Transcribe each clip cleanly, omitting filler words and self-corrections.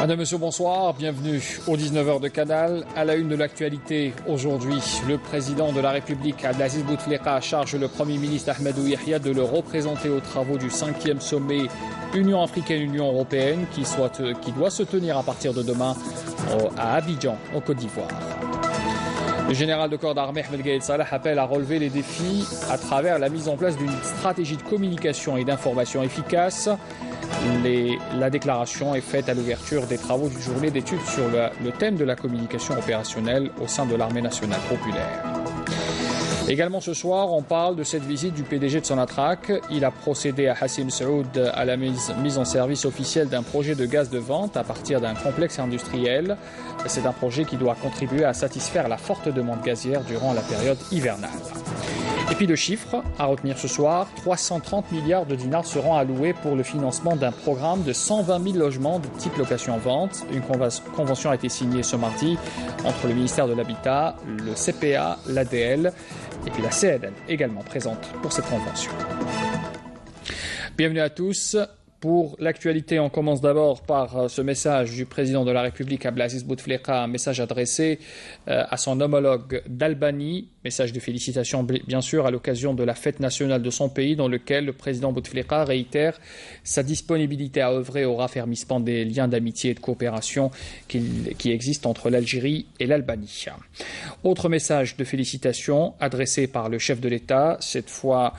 Madame, Monsieur, bonsoir, bienvenue au 19h de Canal. À la une de l'actualité aujourd'hui, le président de la République, Abdelaziz Bouteflika, charge le Premier ministre Ahmadou Yahya de le représenter aux travaux du 5e sommet Union africaine-Union européenne qui doit se tenir à partir de demain à Abidjan, en Côte d'Ivoire. Le général de corps d'armée Ahmed Gaïd Salah appelle à relever les défis à travers la mise en place d'une stratégie de communication et d'information efficace. La déclaration est faite à l'ouverture des travaux d'une journée d'études sur le thème de la communication opérationnelle au sein de l'armée nationale populaire. Également ce soir, on parle de cette visite du PDG de Sonatrach. Il a procédé à Hassim Saoud à la mise en service officielle d'un projet de gaz de vente à partir d'un complexe industriel. C'est un projet qui doit contribuer à satisfaire la forte demande gazière durant la période hivernale. Et puis le chiffre à retenir ce soir, 330 milliards de dinars seront alloués pour le financement d'un programme de 120 000 logements de type location-vente. Une convention a été signée ce mardi entre le ministère de l'Habitat, le CPA, l'ADL et puis la CNL également présente pour cette convention. Bienvenue à tous. Pour l'actualité, on commence d'abord par ce message du président de la République, Abdelaziz Bouteflika, un message adressé à son homologue d'Albanie, message de félicitations bien sûr à l'occasion de la fête nationale de son pays dans lequel le président Bouteflika réitère sa disponibilité à œuvrer au raffermissement des liens d'amitié et de coopération qui existent entre l'Algérie et l'Albanie. Autre message de félicitations adressé par le chef de l'État, cette fois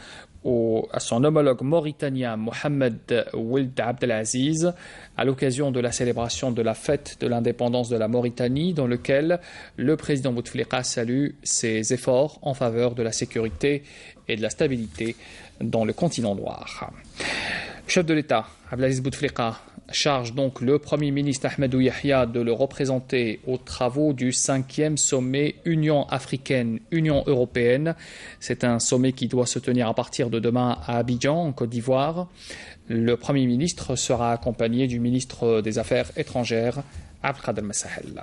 à son homologue mauritanien Mohamed Ould Abdelaziz à l'occasion de la célébration de la fête de l'indépendance de la Mauritanie dans lequel le président Bouteflika salue ses efforts en faveur de la sécurité et de la stabilité dans le continent noir. Le chef de l'État, Abdelaziz Bouteflika, charge donc le Premier ministre Ahmadou Yahya de le représenter aux travaux du 5e sommet Union africaine-Union européenne. C'est un sommet qui doit se tenir à partir de demain à Abidjan, en Côte d'Ivoire. Le Premier ministre sera accompagné du ministre des Affaires étrangères, Abdelkader Messahel.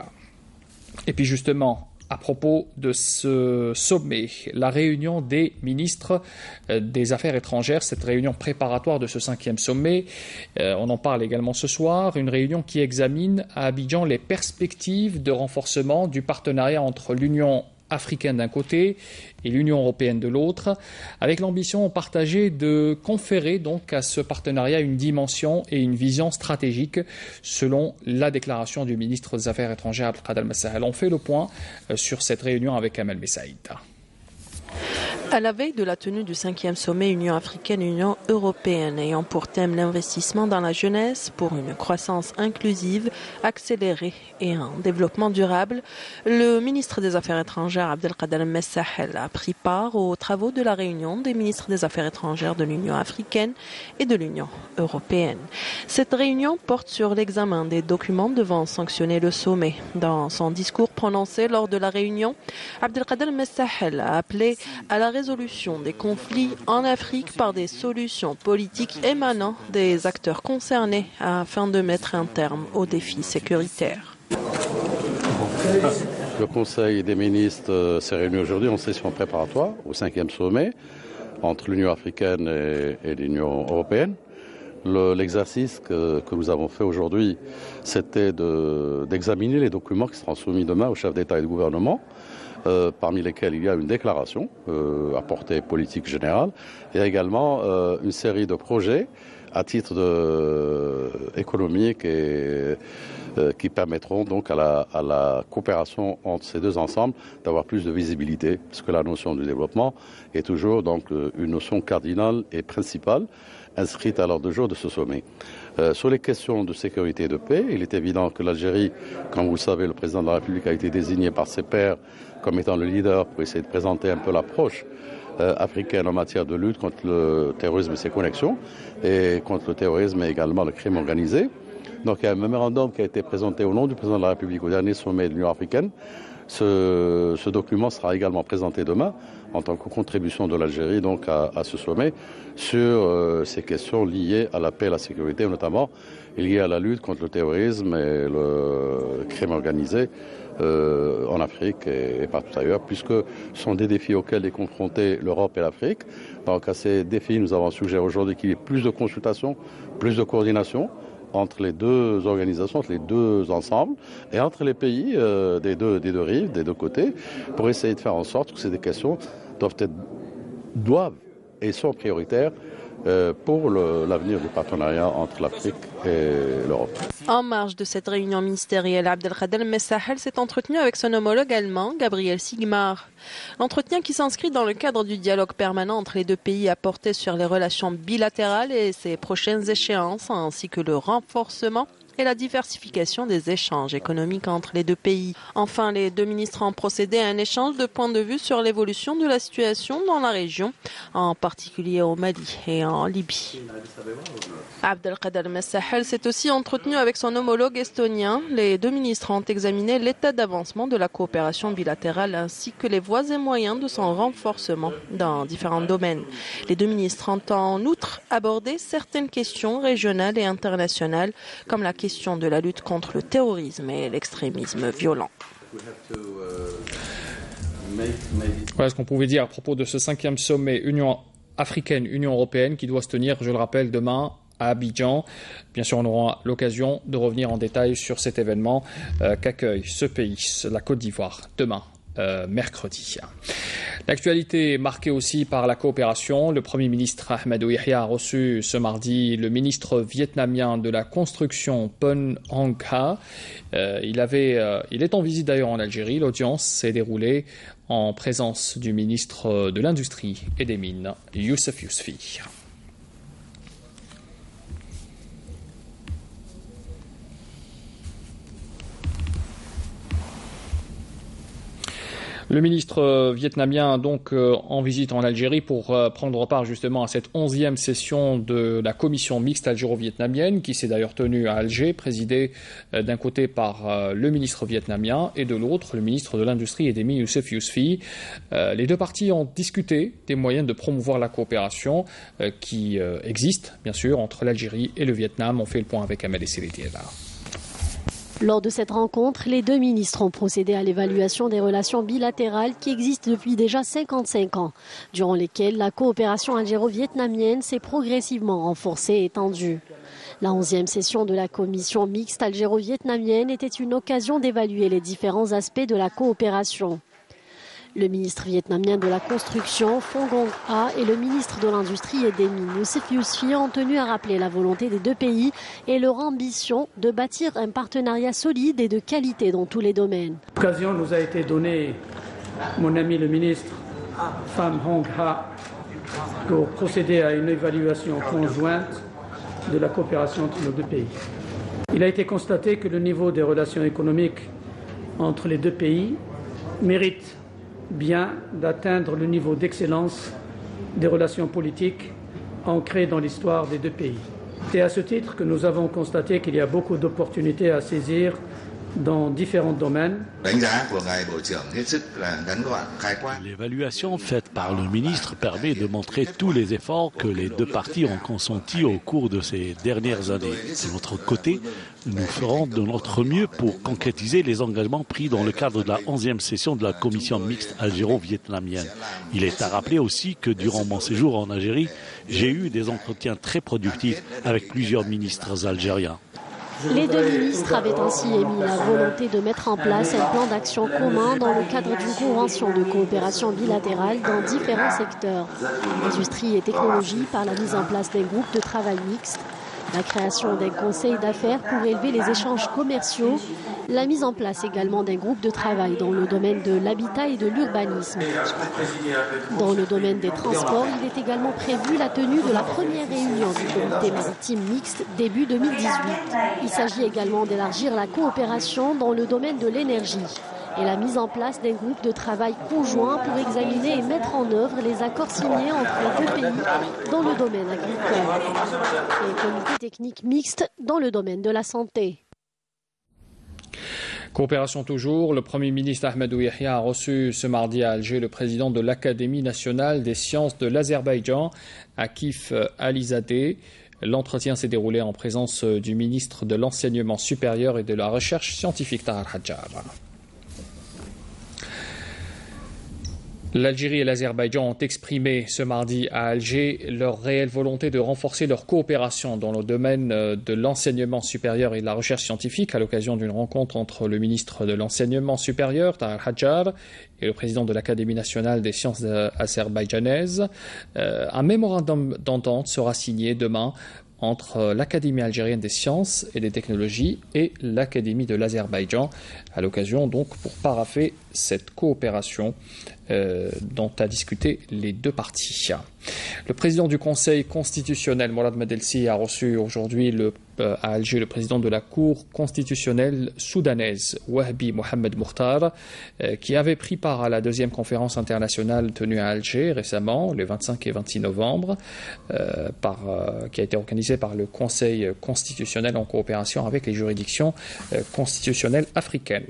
Et puis justement, à propos de ce sommet, la réunion des ministres des Affaires étrangères, cette réunion préparatoire de ce 5e sommet, on en parle également ce soir, une réunion qui examine à Abidjan les perspectives de renforcement du partenariat entre l'Union africaine d'un côté et l'Union européenne de l'autre, avec l'ambition partagée de conférer donc à ce partenariat une dimension et une vision stratégique selon la déclaration du ministre des Affaires étrangères Abdelkader Messahel. On fait le point sur cette réunion avec Amel Messaïd. À la veille de la tenue du 5e sommet Union africaine-Union européenne ayant pour thème l'investissement dans la jeunesse pour une croissance inclusive, accélérée et un développement durable, le ministre des Affaires étrangères Abdelkader Messahel a pris part aux travaux de la réunion des ministres des Affaires étrangères de l'Union africaine et de l'Union européenne. Cette réunion porte sur l'examen des documents devant sanctionner le sommet. Dans son discours prononcé lors de la réunion, Abdelkader Messahel a appelé à la résolution des conflits en Afrique par des solutions politiques émanant des acteurs concernés afin de mettre un terme aux défis sécuritaires. Le Conseil des ministres s'est réuni aujourd'hui en session préparatoire au 5e sommet entre l'Union africaine et l'Union européenne. L'exercice que nous avons fait aujourd'hui, c'était d'examiner les documents qui seront soumis demain aux chefs d'État et de gouvernement. Parmi lesquels il y a une déclaration à portée politique générale et également une série de projets à titre économique et qui permettront donc à la coopération entre ces deux ensembles d'avoir plus de visibilité, parce que la notion du développement est toujours donc une notion cardinale et principale inscrite à l'ordre du jour de ce sommet. Sur les questions de sécurité et de paix, il est évident que l'Algérie, comme vous le savez, le président de la République a été désigné par ses pairs comme étant le leader pour essayer de présenter un peu l'approche africaine en matière de lutte contre le terrorisme et ses connexions, et contre le terrorisme et également le crime organisé. Donc il y a un mémorandum qui a été présenté au nom du président de la République au dernier sommet de l'Union africaine. Ce document sera également présenté demain en tant que contribution de l'Algérie donc à ce sommet sur ces questions liées à la paix et à la sécurité, notamment liées à la lutte contre le terrorisme et le crime organisé en Afrique et partout ailleurs, puisque ce sont des défis auxquels est confrontée l'Europe et l'Afrique. Donc à ces défis, nous avons suggéré aujourd'hui qu'il y ait plus de consultation, plus de coordination entre les deux organisations, entre les deux ensembles, et entre les pays des deux rives, des deux côtés, pour essayer de faire en sorte que ces questions doivent et sont prioritaires pour l'avenir du partenariat entre l'Afrique et l'Europe. En marge de cette réunion ministérielle, Abdelkader Messahel s'est entretenu avec son homologue allemand, Gabriel Sigmar. L'entretien qui s'inscrit dans le cadre du dialogue permanent entre les deux pays a porté sur les relations bilatérales et ses prochaines échéances, ainsi que le renforcement et la diversification des échanges économiques entre les deux pays. Enfin, les deux ministres ont procédé à un échange de points de vue sur l'évolution de la situation dans la région, en particulier au Mali et en Libye. Abdelkader Messahel s'est aussi entretenu avec son homologue estonien. Les deux ministres ont examiné l'état d'avancement de la coopération bilatérale ainsi que les voies et moyens de son renforcement dans différents domaines. Les deux ministres ont en outre abordé certaines questions régionales et internationales, comme la question de la lutte contre le terrorisme et l'extrémisme violent. Voilà ce qu'on pouvait dire à propos de ce 5e sommet Union africaine-Union européenne qui doit se tenir, je le rappelle, demain à Abidjan. Bien sûr, on aura l'occasion de revenir en détail sur cet événement qu'accueille ce pays, la Côte d'Ivoire, demain. Mercredi. L'actualité est marquée aussi par la coopération. Le Premier ministre Ahmadou Yahya a reçu ce mardi le ministre vietnamien de la construction Pon Hong Ha. Il est en visite d'ailleurs en Algérie. L'audience s'est déroulée en présence du ministre de l'Industrie et des Mines, Youssef Yousfi. Le ministre vietnamien donc en visite en Algérie pour prendre part justement à cette 11e session de la commission mixte algéro-vietnamienne qui s'est d'ailleurs tenue à Alger, présidée d'un côté par le ministre vietnamien et de l'autre le ministre de l'Industrie et des Mines Youssef Yousfi. Les deux parties ont discuté des moyens de promouvoir la coopération qui existe bien sûr entre l'Algérie et le Vietnam. On fait le point avec Amadé Seletiela. Lors de cette rencontre, les deux ministres ont procédé à l'évaluation des relations bilatérales qui existent depuis déjà 55 ans, durant lesquelles la coopération algéro-vietnamienne s'est progressivement renforcée et étendue. La 11e session de la commission mixte algéro-vietnamienne était une occasion d'évaluer les différents aspects de la coopération. Le ministre vietnamien de la construction, Phan Ngoc Ha, et le ministre de l'Industrie et des Mines, Youssef Yousfi, ont tenu à rappeler la volonté des deux pays et leur ambition de bâtir un partenariat solide et de qualité dans tous les domaines. L'occasion nous a été donnée, mon ami le ministre Phan Ngoc Ha, pour procéder à une évaluation conjointe de la coopération entre nos deux pays. Il a été constaté que le niveau des relations économiques entre les deux pays mérite bien d'atteindre le niveau d'excellence des relations politiques ancrées dans l'histoire des deux pays. C'est à ce titre que nous avons constaté qu'il y a beaucoup d'opportunités à saisir dans différents domaines. L'évaluation faite par le ministre permet de montrer tous les efforts que les deux parties ont consentis au cours de ces dernières années. De notre côté, nous ferons de notre mieux pour concrétiser les engagements pris dans le cadre de la 11e session de la commission mixte algéro-vietnamienne. Il est à rappeler aussi que durant mon séjour en Algérie, j'ai eu des entretiens très productifs avec plusieurs ministres algériens. Les deux ministres avaient ainsi émis la volonté de mettre en place un plan d'action commun dans le cadre d'une convention de coopération bilatérale dans différents secteurs. Industrie et technologie par la mise en place d'un groupe de travail mixte, la création d'un conseil d'affaires pour élever les échanges commerciaux, la mise en place également d'un groupe de travail dans le domaine de l'habitat et de l'urbanisme. Dans le domaine des transports, il est également prévu la tenue de la première réunion du comité maritime mixte début 2018. Il s'agit également d'élargir la coopération dans le domaine de l'énergie et la mise en place d'un groupe de travail conjoint pour examiner et mettre en œuvre les accords signés entre les deux pays dans le domaine agricole et un comité technique mixte dans le domaine de la santé. Coopération toujours, le Premier ministre Ahmadou Yahya a reçu ce mardi à Alger le président de l'Académie nationale des sciences de l'Azerbaïdjan, Akif Alizadeh. L'entretien s'est déroulé en présence du ministre de l'Enseignement supérieur et de la Recherche scientifique Tahar Hadjar. L'Algérie et l'Azerbaïdjan ont exprimé ce mardi à Alger leur réelle volonté de renforcer leur coopération dans le domaine de l'enseignement supérieur et de la recherche scientifique à l'occasion d'une rencontre entre le ministre de l'Enseignement supérieur, Tahar Hadjar, et le président de l'Académie nationale des sciences azerbaïdjanaises. Un mémorandum d'entente sera signé demain entre l'Académie algérienne des sciences et des technologies et l'Académie de l'Azerbaïdjan, à l'occasion donc pour parapher cette coopération dont a discuté les deux parties. Le président du Conseil constitutionnel, Mourad Medelsi, a reçu aujourd'hui à Alger le président de la Cour constitutionnelle soudanaise, Wahbi Mohamed Mukhtar, qui avait pris part à la deuxième conférence internationale tenue à Alger récemment, les 25 et 26 novembre, qui a été organisée par le Conseil constitutionnel en coopération avec les juridictions constitutionnelles africaines.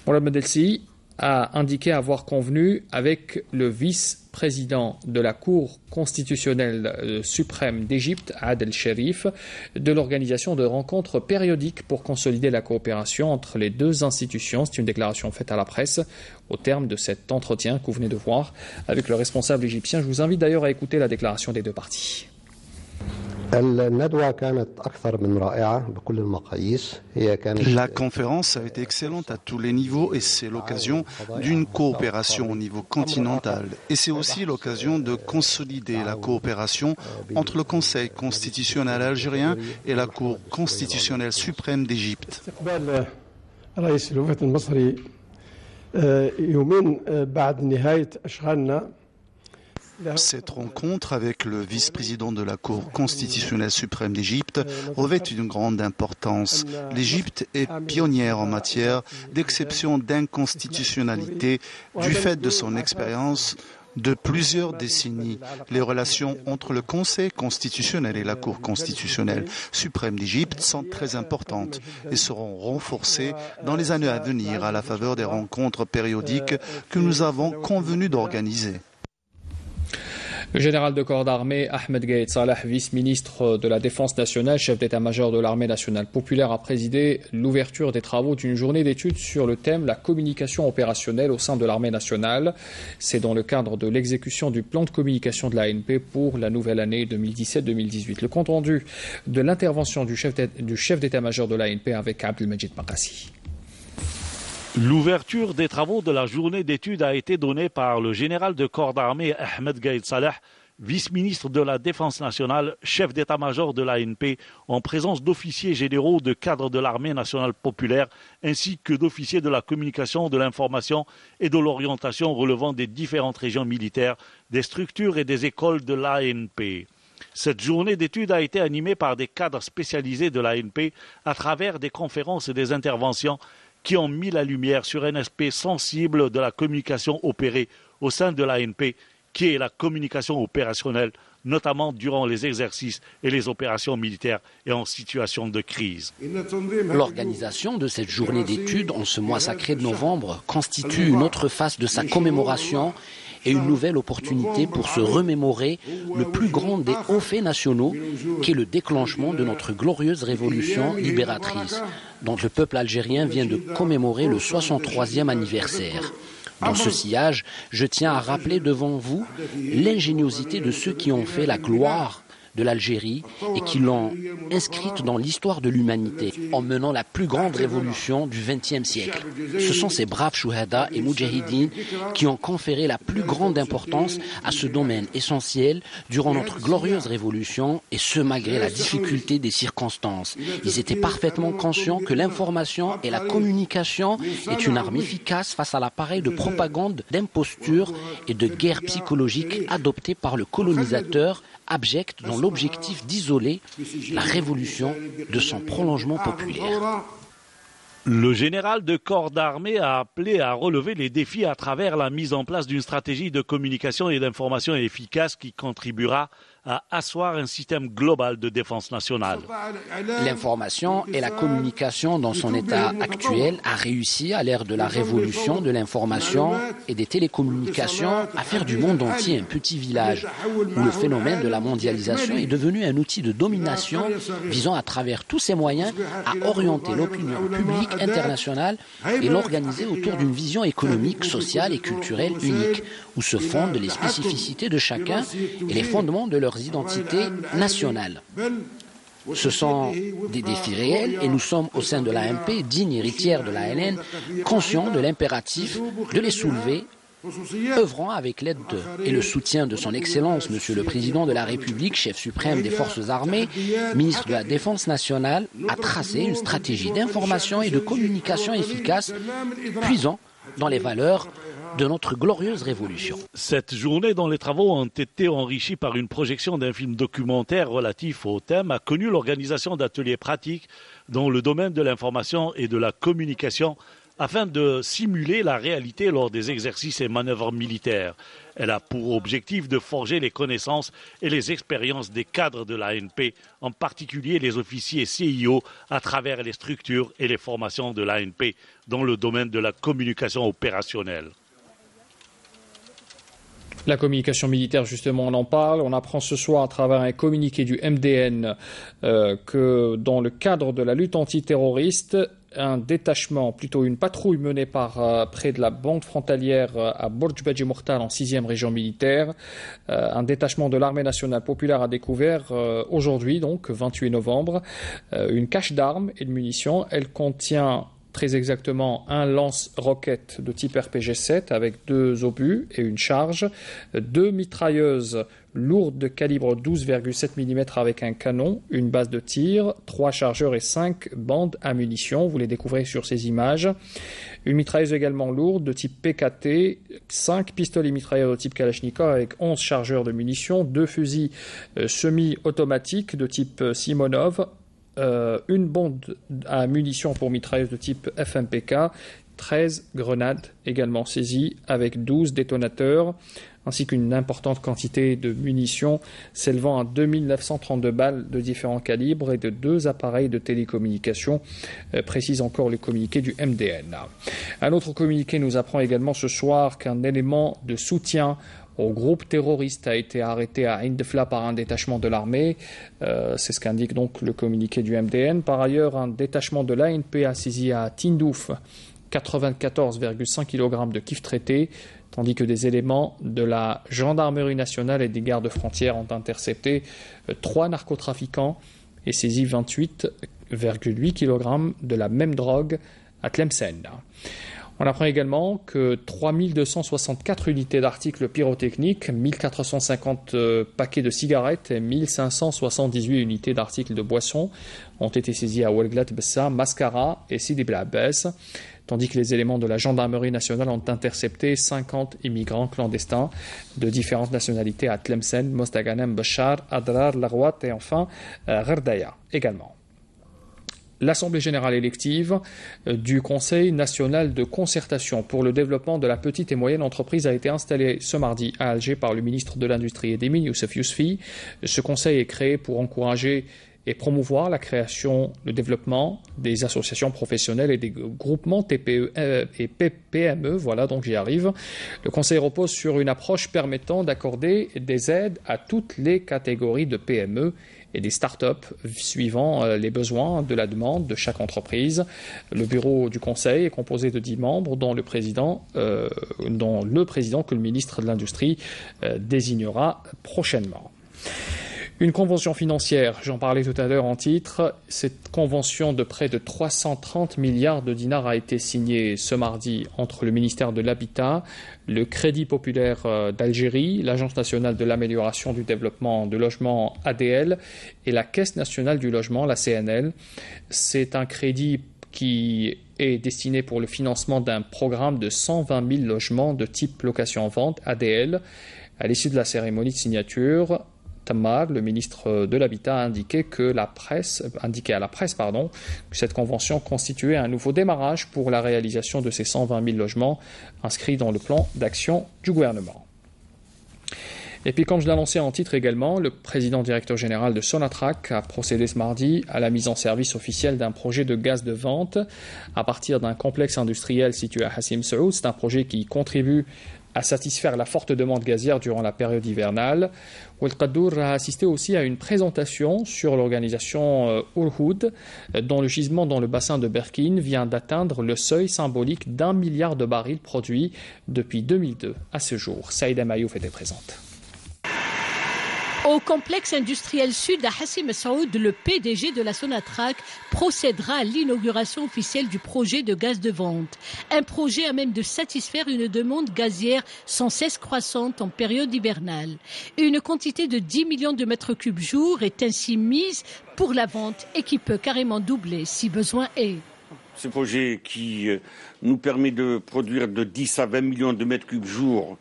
Mourad Medelsi a indiqué avoir convenu avec le vice-président de la Cour constitutionnelle suprême d'Égypte, Adel Sherif, de l'organisation de rencontres périodiques pour consolider la coopération entre les deux institutions. C'est une déclaration faite à la presse au terme de cet entretien que vous venez de voir avec le responsable égyptien. Je vous invite d'ailleurs à écouter la déclaration des deux parties. La conférence a été excellente à tous les niveaux et c'est l'occasion d'une coopération au niveau continental. Et c'est aussi l'occasion de consolider la coopération entre le Conseil constitutionnel algérien et la Cour constitutionnelle suprême d'Égypte. Cette rencontre avec le vice-président de la Cour constitutionnelle suprême d'Égypte revêt une grande importance. L'Égypte est pionnière en matière d'exception d'inconstitutionnalité du fait de son expérience de plusieurs décennies. Les relations entre le Conseil constitutionnel et la Cour constitutionnelle suprême d'Égypte sont très importantes et seront renforcées dans les années à venir à la faveur des rencontres périodiques que nous avons convenu d'organiser. Le général de corps d'armée Ahmed Gaïd Salah, vice-ministre de la Défense nationale, chef d'état-major de l'armée nationale populaire, a présidé l'ouverture des travaux d'une journée d'études sur le thème la communication opérationnelle au sein de l'armée nationale. C'est dans le cadre de l'exécution du plan de communication de l'ANP pour la nouvelle année 2017-2018. Le compte rendu de l'intervention du chef d'état-major de l'ANP avec Abdelmajid Makassi. L'ouverture des travaux de la journée d'études a été donnée par le général de corps d'armée Ahmed Gaïd Salah, vice-ministre de la Défense nationale, chef d'état-major de l'ANP, en présence d'officiers généraux de cadres de l'armée nationale populaire, ainsi que d'officiers de la communication, de l'information et de l'orientation relevant des différentes régions militaires, des structures et des écoles de l'ANP. Cette journée d'études a été animée par des cadres spécialisés de l'ANP à travers des conférences et des interventions qui ont mis la lumière sur un aspect sensible de la communication opérée au sein de l'ANP, qui est la communication opérationnelle, notamment durant les exercices et les opérations militaires et en situation de crise. L'organisation de cette journée d'études en ce mois sacré de novembre constitue une autre face de sa commémoration et une nouvelle opportunité pour se remémorer le plus grand des hauts faits nationaux, qui est le déclenchement de notre glorieuse révolution libératrice, dont le peuple algérien vient de commémorer le 63e anniversaire. Dans ce sillage, je tiens à rappeler devant vous l'ingéniosité de ceux qui ont fait la gloire de l'Algérie et qui l'ont inscrite dans l'histoire de l'humanité en menant la plus grande révolution du XXe siècle. Ce sont ces braves chouhada et moudjahidines qui ont conféré la plus grande importance à ce domaine essentiel durant notre glorieuse révolution, et ce malgré la difficulté des circonstances. Ils étaient parfaitement conscients que l'information et la communication est une arme efficace face à l'appareil de propagande, d'imposture et de guerre psychologique adopté par le colonisateur abject dans l'objectif d'isoler la révolution de son prolongement populaire. Le général de corps d'armée a appelé à relever les défis à travers la mise en place d'une stratégie de communication et d'information efficace qui contribuera à asseoir un système global de défense nationale. L'information et la communication dans son état actuel a réussi à l'ère de la révolution de l'information et des télécommunications à faire du monde entier un petit village où le phénomène de la mondialisation est devenu un outil de domination visant à travers tous ses moyens à orienter l'opinion publique internationale et l'organiser autour d'une vision économique, sociale et culturelle unique où se fondent les spécificités de chacun et les fondements de leurs identités nationales. Ce sont des défis réels et nous sommes au sein de l'ANP, digne héritière de l'ALN, conscients de l'impératif de les soulever, œuvrant avec l'aide et le soutien de son Excellence, Monsieur le Président de la République, chef suprême des Forces armées, ministre de la Défense nationale, à tracer une stratégie d'information et de communication efficace, puisant dans les valeurs de notre glorieuse révolution. Cette journée dont les travaux ont été enrichis par une projection d'un film documentaire relatif au thème a connu l'organisation d'ateliers pratiques dans le domaine de l'information et de la communication afin de simuler la réalité lors des exercices et manœuvres militaires. Elle a pour objectif de forger les connaissances et les expériences des cadres de l'ANP, en particulier les officiers CIO, à travers les structures et les formations de l'ANP dans le domaine de la communication opérationnelle. La communication militaire, justement, on en parle. On apprend ce soir à travers un communiqué du MDN que dans le cadre de la lutte antiterroriste, un détachement, plutôt une patrouille menée par près de la bande frontalière à Borj Badji Mokhtar en 6e région militaire, un détachement de l'armée nationale populaire a découvert aujourd'hui, donc 28 novembre, une cache d'armes et de munitions. Elle contient très exactement un lance-roquette de type RPG-7 avec 2 obus et une charge, 2 mitrailleuses lourdes de calibre 12,7 mm avec un canon, une base de tir, 3 chargeurs et 5 bandes à munitions. Vous les découvrez sur ces images. Une mitrailleuse également lourde de type PKT, 5 pistolets mitrailleurs de type Kalachnikov avec 11 chargeurs de munitions, 2 fusils semi-automatiques de type Simonov, une bombe à munitions pour mitrailleuse de type FMPK, 13 grenades également saisies avec 12 détonateurs, ainsi qu'une importante quantité de munitions s'élevant à 2932 balles de différents calibres et de 2 appareils de télécommunication, précise encore le communiqué du MDN. Un autre communiqué nous apprend également ce soir qu'un élément de soutien au groupe terroriste a été arrêté à Indefla par un détachement de l'armée. C'est ce qu'indique donc le communiqué du MDN. Par ailleurs, un détachement de l'ANP a saisi à Tindouf 94,5 kg de kif traité, tandis que des éléments de la gendarmerie nationale et des gardes frontières ont intercepté 3 narcotrafiquants et saisi 28,8 kg de la même drogue à Tlemcen. On apprend également que 3264 unités d'articles pyrotechniques, 1450 paquets de cigarettes et 1578 unités d'articles de boissons ont été saisis à Ouelglat Bessa, Mascara et Sidi Bel Abbès, tandis que les éléments de la gendarmerie nationale ont intercepté 50 immigrants clandestins de différentes nationalités à Tlemcen, Mostaganem, Bachar, Adrar, Larouat et enfin Gherdaya également. L'Assemblée générale élective du Conseil national de concertation pour le développement de la petite et moyenne entreprise a été installée ce mardi à Alger par le ministre de l'Industrie et des Mines, Youssef Yousfi. Ce conseil est créé pour encourager et promouvoir la création, le développement des associations professionnelles et des groupements TPE et PME. Voilà, donc j'y arrive. Le Conseil repose sur une approche permettant d'accorder des aides à toutes les catégories de PME et des start-up suivant les besoins de la demande de chaque entreprise. Le bureau du Conseil est composé de 10 membres, dont le président que le ministre de l'Industrie désignera prochainement. Une convention financière, j'en parlais tout à l'heure en titre, cette convention de près de 330 milliards de dinars a été signée ce mardi entre le ministère de l'Habitat, le Crédit populaire d'Algérie, l'Agence nationale de l'amélioration du développement de logement ADL et la Caisse nationale du logement, la CNL. C'est un crédit qui est destiné pour le financement d'un programme de 120 000 logements de type location-vente ADL. À l'issue de la cérémonie de signature, Tamar, le ministre de l'Habitat, a indiqué à la presse que cette convention constituait un nouveau démarrage pour la réalisation de ces 120 000 logements inscrits dans le plan d'action du gouvernement. Et puis, comme je l'ai annoncé en titre également, le président directeur général de Sonatrach a procédé ce mardi à la mise en service officielle d'un projet de gaz de vente à partir d'un complexe industriel situé à Hassim Saoud. C'est un projet qui contribue à satisfaire la forte demande gazière durant la période hivernale. Ould Qaddour a assisté aussi à une présentation sur l'organisation Urhoud, dont le gisement dans le bassin de Berkine vient d'atteindre le seuil symbolique d'1 milliard de barils produits depuis 2002 à ce jour. Saïda Mayouf était présente. Au complexe industriel sud à Hassim Saoud, le PDG de la Sonatrach procédera à l'inauguration officielle du projet de gaz de vente. Un projet à même de satisfaire une demande gazière sans cesse croissante en période hivernale. Une quantité de 10 millions de mètres cubes jour est ainsi mise pour la vente et qui peut carrément doubler si besoin est. Ce projet qui nous permet de produire de 10 à 20 millions de mètres cubes jour,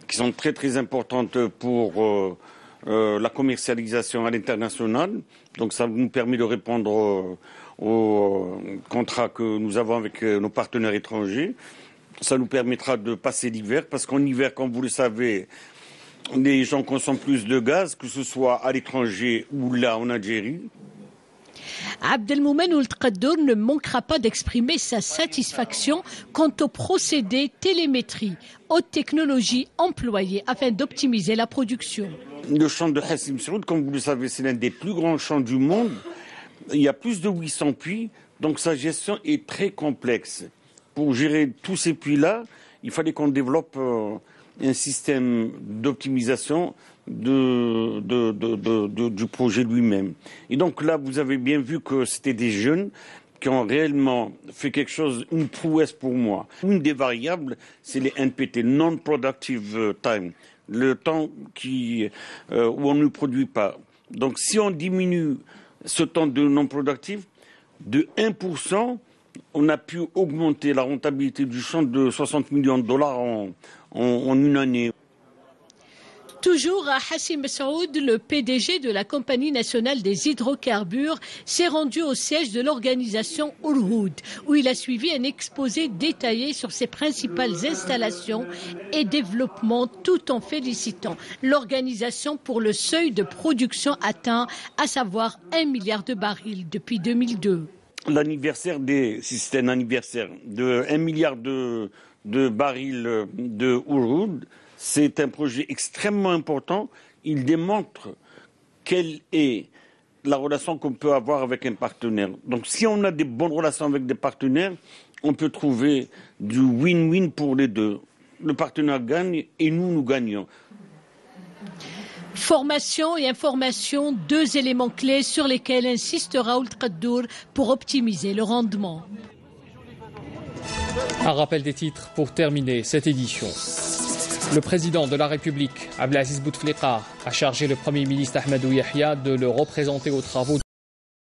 qui sont très très importantes pour la commercialisation à l'international. Donc ça nous permet de répondre aux contrats que nous avons avec nos partenaires étrangers. Ça nous permettra de passer l'hiver, parce qu'en hiver, comme vous le savez, les gens consomment plus de gaz, que ce soit à l'étranger ou là en Algérie. Abdelmoumen Ould Qaddour ne manquera pas d'exprimer sa satisfaction quant au procédé télémétrie, haute technologie employée afin d'optimiser la production. Le champ de Hassim Saoud, comme vous le savez, c'est l'un des plus grands champs du monde. Il y a plus de 800 puits, donc sa gestion est très complexe. Pour gérer tous ces puits-là, il fallait qu'on développe un système d'optimisation du projet lui-même. Et donc là, vous avez bien vu que c'était des jeunes qui ont réellement fait quelque chose, une prouesse pour moi. Une des variables, c'est les NPT, Non-Productive Time, le temps où on ne produit pas. Donc si on diminue ce temps de non-productif de 1%, on a pu augmenter la rentabilité du champ de 60 millions de dollars en une année. Toujours à Hassim Saoud, le PDG de la Compagnie nationale des hydrocarbures s'est rendu au siège de l'organisation Urhoud, où il a suivi un exposé détaillé sur ses principales installations et développements, tout en félicitant l'organisation pour le seuil de production atteint, à savoir 1 milliard de barils depuis 2002. L'anniversaire si c'était un anniversaire de 1 milliard de barils de Urhoud, c'est un projet extrêmement important. Il démontre quelle est la relation qu'on peut avoir avec un partenaire. Donc si on a des bonnes relations avec des partenaires, on peut trouver du win-win pour les deux. Le partenaire gagne et nous gagnons. Formation et information, deux éléments clés sur lesquels insistera Ould Qaddour pour optimiser le rendement. Un rappel des titres pour terminer cette édition. Le président de la République, Abdelaziz Bouteflika, a chargé le Premier ministre Ahmadou Yahya de le représenter aux travaux